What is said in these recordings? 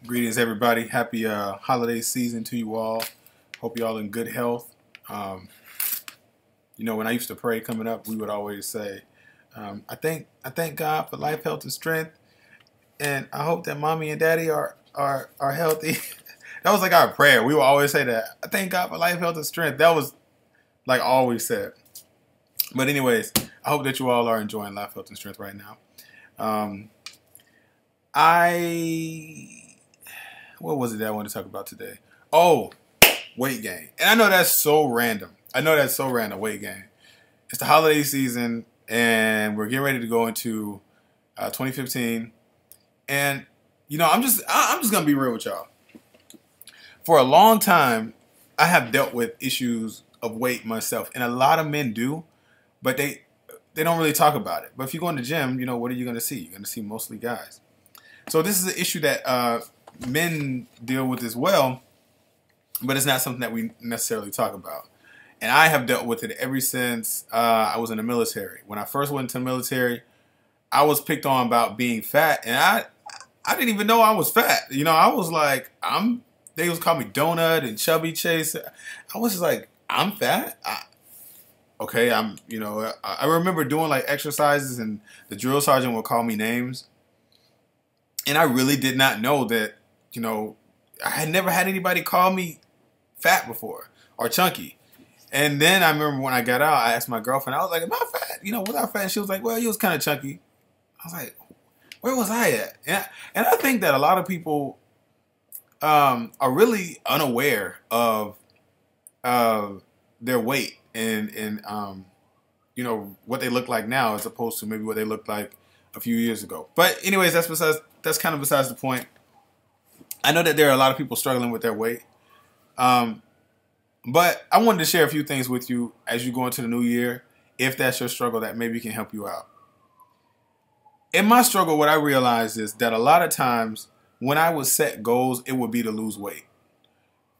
Greetings, everybody. Happy holiday season to you all. Hope you all in good health. When I used to pray coming up, we would always say, I thank God for life, health, and strength, and I hope that mommy and daddy are healthy." That was like our prayer. We would always say that. I thank God for life, health, and strength. That was like always said. But anyways, I hope that you all are enjoying life, health, and strength right now. Um, I What was it that I wanted to talk about today? Oh, weight gain. And I know that's so random. Weight gain. It's the holiday season, and we're getting ready to go into 2015. And I'm just gonna be real with y'all. For a long time, I have dealt with issues of weight myself, and a lot of men do, but they don't really talk about it. But if you go in the gym, what are you gonna see? You're gonna see mostly guys. So this is an issue that men deal with as well, but it's not something that we necessarily talk about. And I have dealt with it ever since I was in the military. When I first went into the military, I was picked on about being fat, and I didn't even know I was fat. I was like, they was call me donut and chubby chase. I was just like, I'm fat. Okay, I remember doing like exercises, and the drill sergeant would call me names, and I really did not know that. I had never had anybody call me fat before or chunky. And then I remember when I got out, I asked my girlfriend, I was like, am I fat? Was I fat? And she was like, well, you was kind of chunky. I was like, where was I at? And I think that a lot of people are really unaware of their weight and what they look like now as opposed to maybe what they looked like a few years ago. But anyways, that's kind of besides the point. I know that there are a lot of people struggling with their weight. But I wanted to share a few things with you as you go into the new year, if that's your struggle, that maybe can help you out. In my struggle, what I realized is that a lot of times when I would set goals, it would be to lose weight.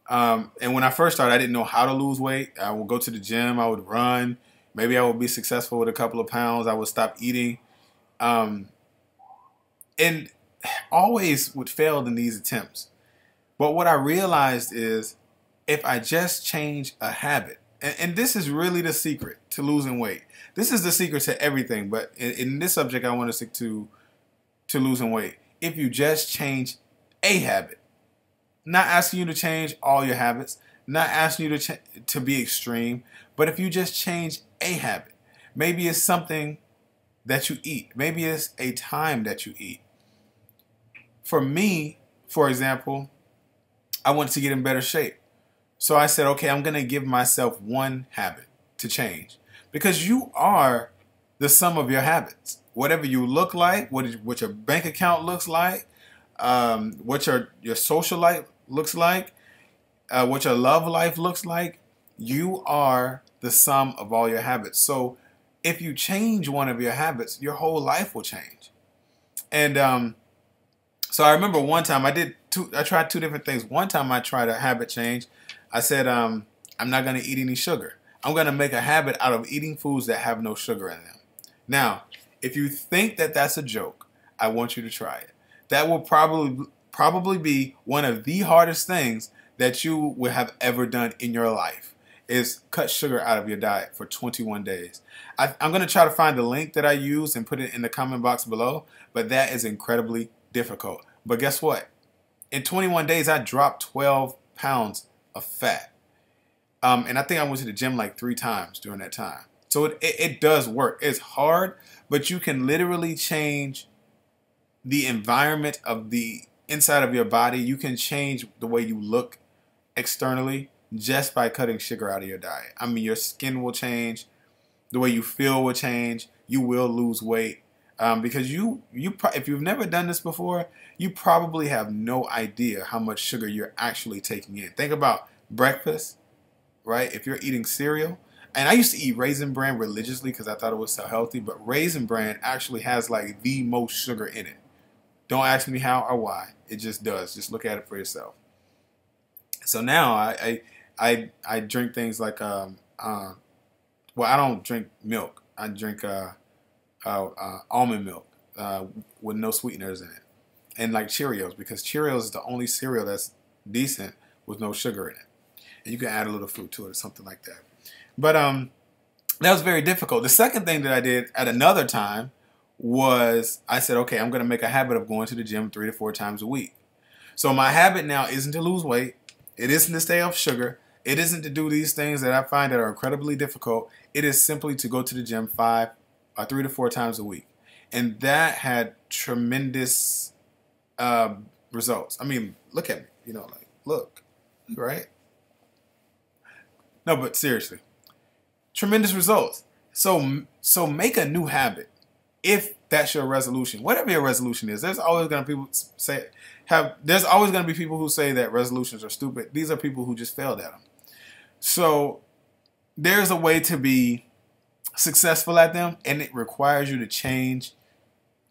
And when I first started, I didn't know how to lose weight. I would go to the gym, I would run. Maybe I would be successful with a couple of pounds. I would stop eating. And always would fail in these attempts. But what I realized is if I just change a habit, and this is really the secret to losing weight. This is the secret to everything, but in this subject, I want to stick to losing weight. If you just change a habit, not asking you to change all your habits, not asking you to be extreme, but if you just change a habit, maybe it's something that you eat. Maybe it's a time that you eat. For me, for example, I wanted to get in better shape. So I said, okay, I'm going to give myself one habit to change. Because you are the sum of your habits. Whatever you look like, what your bank account looks like, what your social life looks like, what your love life looks like, you are the sum of all your habits. So if you change one of your habits, your whole life will change. And so I remember one time I tried two different things. One time I tried a habit change. I said, I'm not going to eat any sugar. I'm going to make a habit out of eating foods that have no sugar in them. Now, if you think that that's a joke, I want you to try it. That will probably be one of the hardest things that you will have ever done in your life, is cut sugar out of your diet for 21 days. I'm going to try to find the link that I use and put it in the comment box below, but that is incredibly difficult. But guess what? In 21 days, I dropped 12 pounds of fat. And I think I went to the gym like 3 times during that time. So it does work. It's hard, but you can literally change the environment of the inside of your body. You can change the way you look externally just by cutting sugar out of your diet. I mean, your skin will change. The way you feel will change. You will lose weight. Because if you've never done this before, you probably have no idea how much sugar you're actually taking in. Think about breakfast, right? If you're eating cereal, and I used to eat Raisin Bran religiously because I thought it was so healthy, but Raisin Bran actually has like the most sugar in it. Don't ask me how or why. It just does. Just look at it for yourself. So now I drink things like well, I don't drink milk. I drink almond milk with no sweeteners in it. and like Cheerios, because Cheerios is the only cereal that's decent with no sugar in it. And you can add a little fruit to it or something like that. But that was very difficult. The second thing that I did at another time was I said, okay, I'm going to make a habit of going to the gym 3 to 4 times a week. So my habit now isn't to lose weight. It isn't to stay off sugar. It isn't to do these things that I find that are incredibly difficult. It is simply to go to the gym 3 to 4 times a week. And that had tremendous results. I mean, look at me, you know, like, look, right? No, but seriously, tremendous results. So make a new habit if that's your resolution. Whatever your resolution is, there's always going to there's always going to be people who say that resolutions are stupid. These are people who just failed at them. So there's a way to be successful at them, and it requires you to change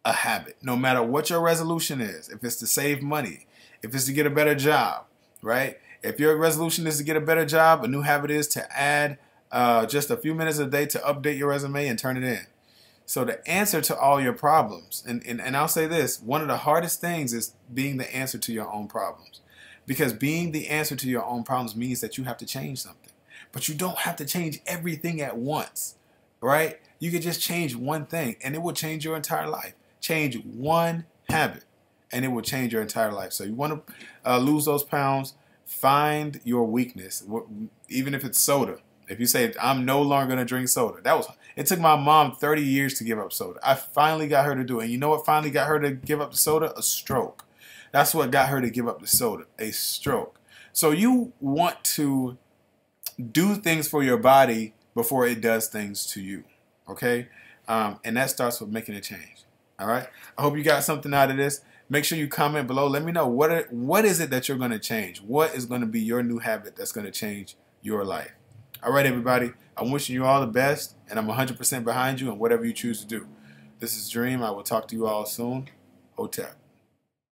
a habit, no matter what your resolution is. If it's to save money, if it's to get a better job, right? If your resolution is to get a better job, a new habit is to add just a few minutes a day to update your resume and turn it in. So the answer to all your problems, and I'll say this, one of the hardest things is being the answer to your own problems. Because being the answer to your own problems means that you have to change something. But you don't have to change everything at once, right? You can just change one thing, and it will change your entire life. Change one habit, and it will change your entire life. So you want to lose those pounds, find your weakness, even if it's soda. If you say, I'm no longer going to drink soda. It took my mom 30 years to give up soda. I finally got her to do it. And you know what finally got her to give up the soda? A stroke. That's what got her to give up the soda, a stroke. So you want to do things for your body before it does things to you, okay? And that starts with making a change, all right? I hope you got something out of this. Make sure you comment below. Let me know what is it that you're going to change? What is going to be your new habit that's going to change your life? All right, everybody. I'm wishing you all the best, and I'm 100% behind you in whatever you choose to do. This is Dream. I will talk to you all soon. Hotep.